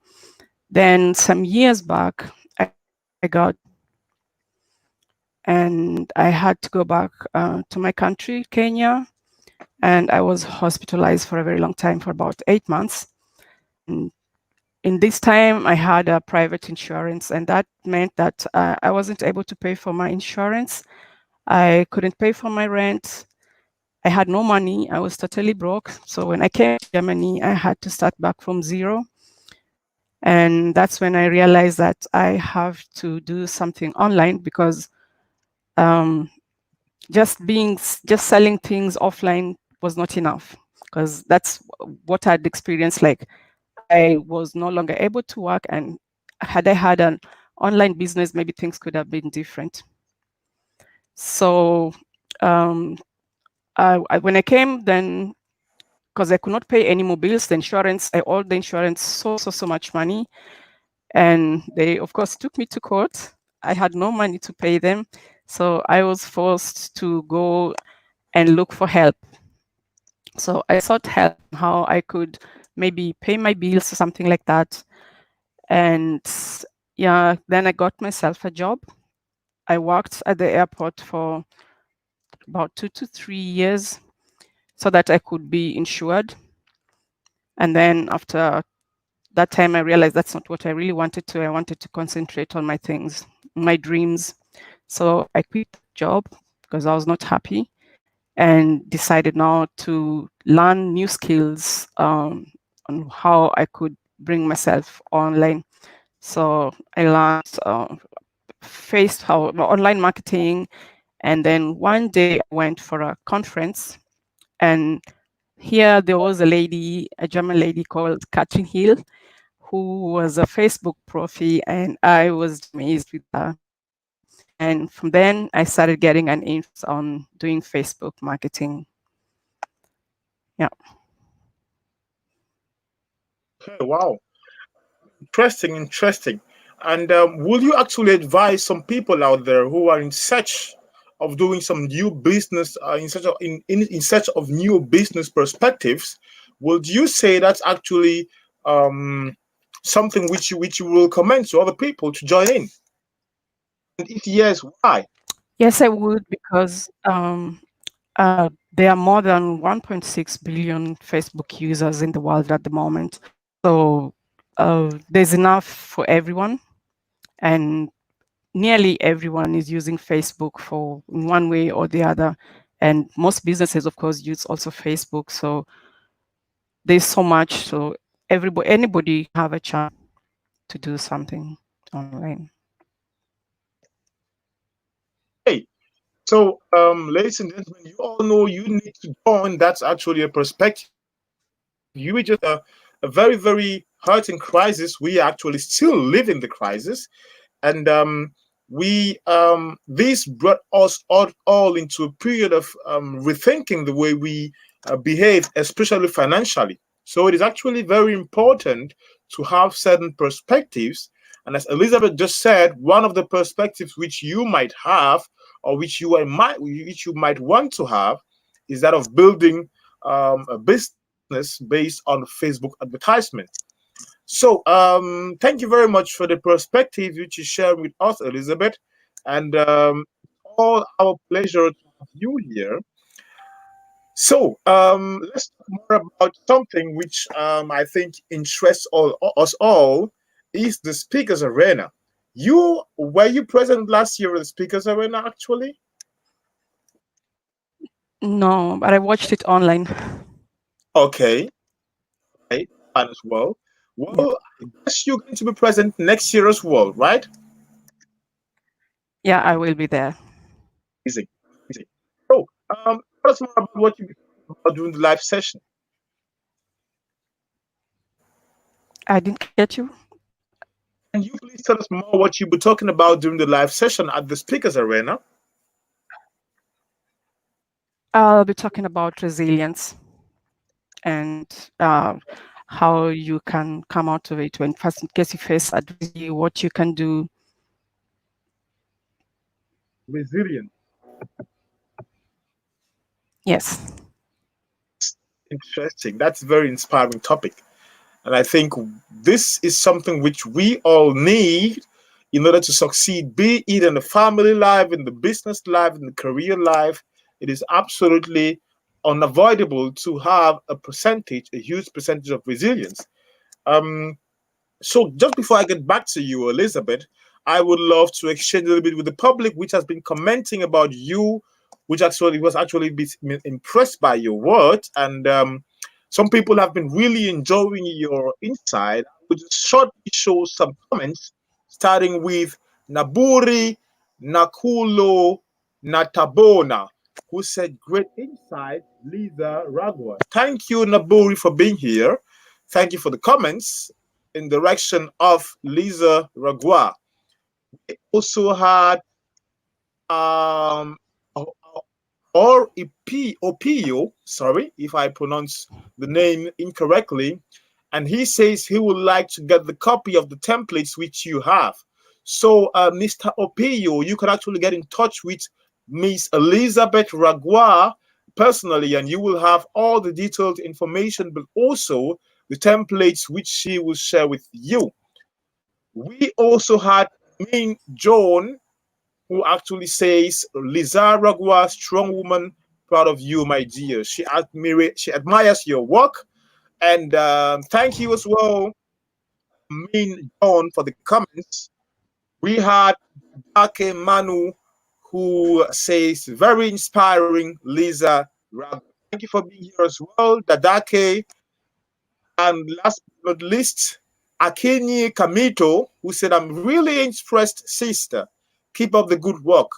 Then some years back, I got, and I had to go back to my country, Kenya, and I was hospitalized for a very long time, for about 8 months. And in this time, I had a private insurance, and that meant that I wasn't able to pay for my insurance. I couldn't pay for my rent. I had no money. I was totally broke. So when I came to Germany, I had to start back from zero. And that's when I realized that I have to do something online, because just selling things offline was not enough, because that's what I'd experienced. Like, I was no longer able to work, and had I had an online business, maybe things could have been different. So when I came, then, because I could not pay any more bills, the insurance, I owed the insurance so much money, and they of course took me to court. I had no money to pay them, so I was forced to go and look for help. So I sought help, how I could maybe pay my bills or something like that. And yeah, then I got myself a job. I worked at the airport for about 2 to 3 years so that I could be insured. And then after that time, I realized that's not what I really wanted to. I wanted to concentrate on my things, my dreams. So I quit the job because I was not happy, and decided now to learn new skills on how I could bring myself online. So I learned online marketing, and then one day I went for a conference, and here there was a German lady called Katrin Hill, who was a Facebook profi, and I was amazed with her. And from then I started getting an interest on doing Facebook marketing. Yeah. Okay, wow. Interesting. And will you actually advise some people out there who are in search of doing some new business, in search of new business perspectives? Would you say that's actually something which you will recommend to other people to join in? And if yes, why? Yes, I would, because there are more than 1.6 billion Facebook users in the world at the moment. So there's enough for everyone, and nearly everyone is using Facebook for in one way or the other. And most businesses, of course, use also Facebook. So there's so much. So anybody have a chance to do something online. Hey, so ladies and gentlemen, you all know you need to join. That's actually a perspective. You were just a very, very hurting crisis. We actually still live in the crisis. And this brought us all into a period of rethinking the way we behave, especially financially. So it is actually very important to have certain perspectives. And as Elizabeth just said, one of the perspectives which you might have, or which you might want to have, is that of building a business based on Facebook advertisement. So, thank you very much for the perspective which you share with us, Elizabeth, and all our pleasure to have you here. So, let's talk more about something which I think interests us all, is the Speakers Arena. Were you present last year at the Speakers Arena, actually? No, but I watched it online. Okay, right, fine as well. Yeah. Well, I guess you're going to be present next year as well, right? Yeah, I will be there. Easy, easy. So, tell us more about what you about during the live session. I didn't get you. Can you please tell us more what you'll be talking about during the live session at the Speakers Arena? I'll be talking about resilience and how you can come out of it when first in case you face adversity, what you can do. Resilience. Yes. Interesting. That's a very inspiring topic. And I think this is something which we all need in order to succeed, be it in the family life, in the business life, in the career life. It is absolutely unavoidable to have a huge percentage of resilience. Um, So just before I get back to you, Elizabeth, I would love to exchange a little bit with the public, which has been commenting about you, which actually was actually impressed by your words, and some people have been really enjoying your insight. I would just shortly show some comments, starting with Naburi Nakulo Natabona, who said, "Great insight, Liza Ragwar." Thank you, Naburi, for being here. Thank you for the comments in direction of Liza Ragwar. We also had um or Opio, sorry if I pronounce the name incorrectly, and he says he would like to get the copy of the templates which you have. So, Mr. Opio, you can actually get in touch with Miss Elizabeth Ragwar personally, and you will have all the detailed information, but also the templates which she will share with you. We also had Min Joan, who actually says, "Liza Ragwar, strong woman, proud of you, my dear." She admires your work, and thank you as well, Min John, for the comments. We had Ake Manu, who says, "Very inspiring, Liza Ragwar." Thank you for being here as well, Dadake. And last but not least, Akinyi Kamito, who said, I'm really impressed, sister. Keep up the good work.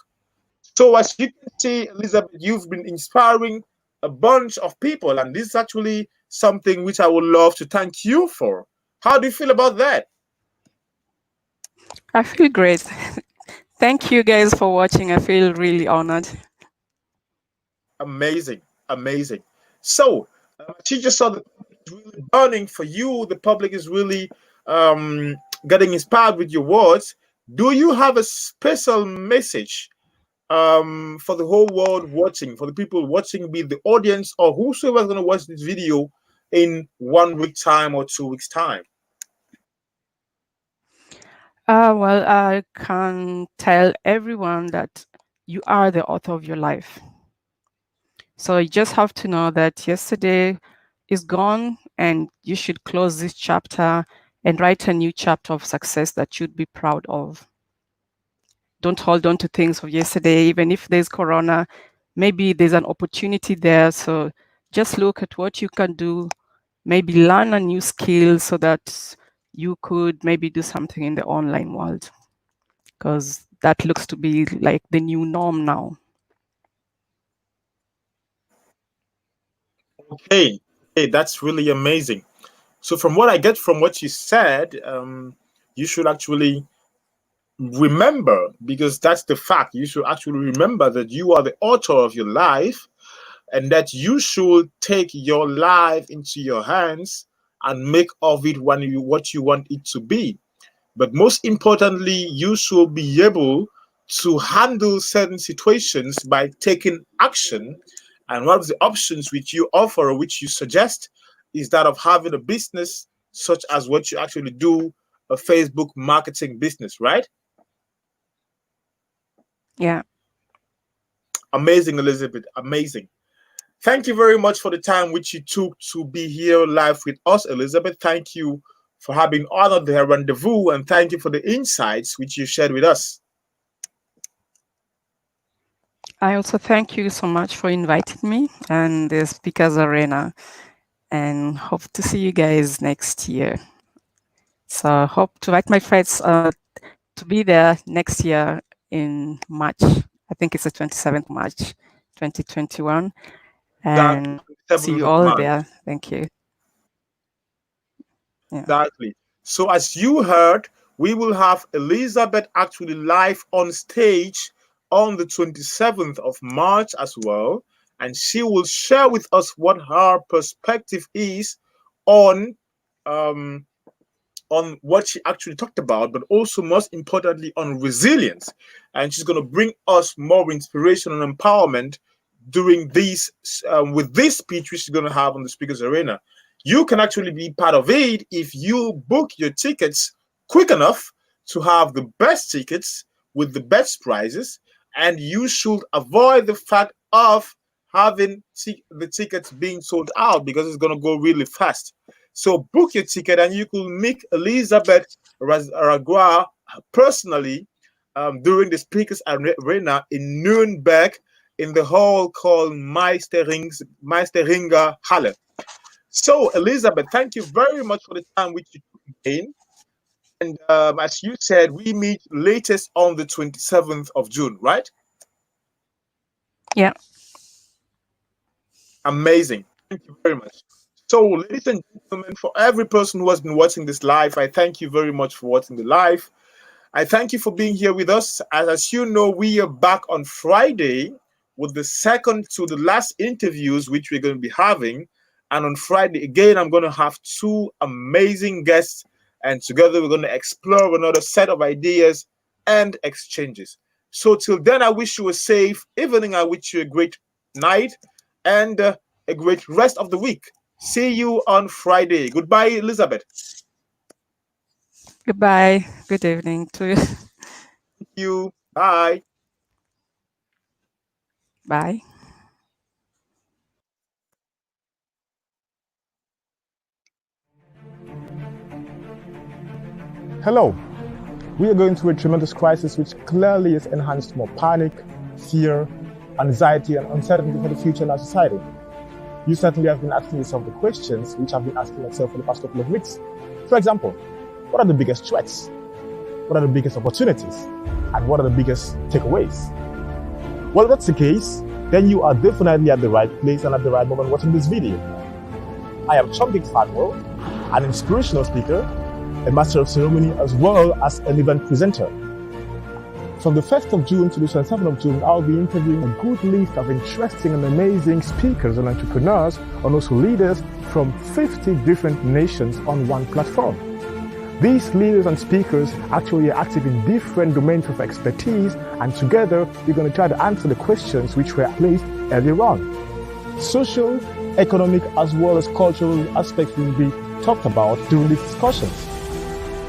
So as you can see, Elizabeth, you've been inspiring a bunch of people, and this is actually something which I would love to thank you for. How do you feel about that? I feel great. Thank you guys for watching. I feel really honored. Amazing, amazing. So, she just saw the public is really burning for you. The public is really getting inspired with your words. Do you have a special message for the whole world watching, for the people watching, be it the audience or whosoever is going to watch this video in 1 week time or 2 weeks time? Well, I can tell everyone that you are the author of your life. So you just have to know that yesterday is gone and you should close this chapter and write a new chapter of success that you'd be proud of. Don't hold on to things of yesterday, even if there's Corona, maybe there's an opportunity there. So just look at what you can do, maybe learn a new skill so that you could maybe do something in the online world, because that looks to be like the new norm now. Okay, that's really amazing. So from what I get from what you said, you should actually remember, because that's the fact, you should actually remember that you are the author of your life, and that you should take your life into your hands and make of it what you want it to be. But most importantly, you should be able to handle certain situations by taking action. And one of the options which you offer, which you suggest, is that of having a business such as what you actually do, a Facebook marketing business, right? Yeah. Amazing, Elizabeth. Amazing. Thank you very much for the time which you took to be here live with us, Elizabeth. Thank you for having honored the rendezvous, and thank you for the insights which you shared with us. I also thank you so much for inviting me and the Speakers Arena, and hope to see you guys next year. So I hope to invite my friends to be there next year in March. I think it's the 27th March, 2021. And see you all there. Thank you. Yeah. Exactly. So as you heard, we will have Elizabeth actually live on stage on the 27th of March as well. And she will share with us what her perspective is on what she actually talked about, but also most importantly on resilience. And she's going to bring us more inspiration and empowerment during this with this speech which she's going to have on the Speakers Arena. You can actually be part of it if you book your tickets quick enough to have the best tickets with the best prices, and you should avoid the fact of having the tickets being sold out, because it's going to go really fast. So book your ticket, and you could meet Elizabeth Ragwar personally during the Speakers Arena in Nürnberg in the hall called Meistersingerhalle. So, Elizabeth, thank you very much for the time which you took again. And as you said, we meet latest on the 27th of June, right? Yeah. Amazing. Thank you very much. So, ladies and gentlemen, for every person who has been watching this live, I thank you very much for watching the live. I thank you for being here with us. As you know, we are back on Friday with the second to the last interviews which we're going to be having. And on Friday, again, I'm going to have two amazing guests. And together, we're going to explore another set of ideas and exchanges. So till then, I wish you a safe evening. I wish you a great night and a great rest of the week. See you on Friday. Goodbye, Elizabeth. Goodbye. Good evening to you. Thank you. Bye. Bye. Hello. We are going through a tremendous crisis which clearly has enhanced more panic, fear, anxiety, and uncertainty for the future in our society. You certainly have been asking yourself the questions which I've been asking myself for the past couple of weeks. For example, what are the biggest threats? What are the biggest opportunities? And what are the biggest takeaways? Well, if that's the case, then you are definitely at the right place and at the right moment watching this video. I am Dirk Fabrig, an inspirational speaker, a master of ceremony, as well as an event presenter. From the 1st of June to the 27th of June, I'll be interviewing a good list of interesting and amazing speakers and entrepreneurs, and also leaders from 50 different nations on one platform. These leaders and speakers actually are active in different domains of expertise, and together we're going to try to answer the questions which were placed earlier on. Social, economic, as well as cultural aspects will be talked about during these discussions.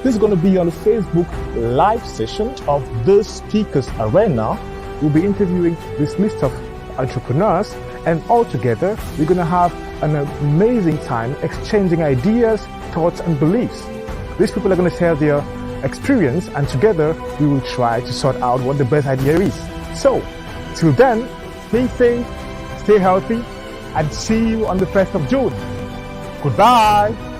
This is going to be on the Facebook live session of the Speakers Arena. We'll be interviewing this list of entrepreneurs, and all together we're going to have an amazing time exchanging ideas, thoughts, and beliefs. These people are going to share their experience, and together we will try to sort out what the best idea is. So, till then, stay safe, stay healthy, and see you on the 1st of June. Goodbye.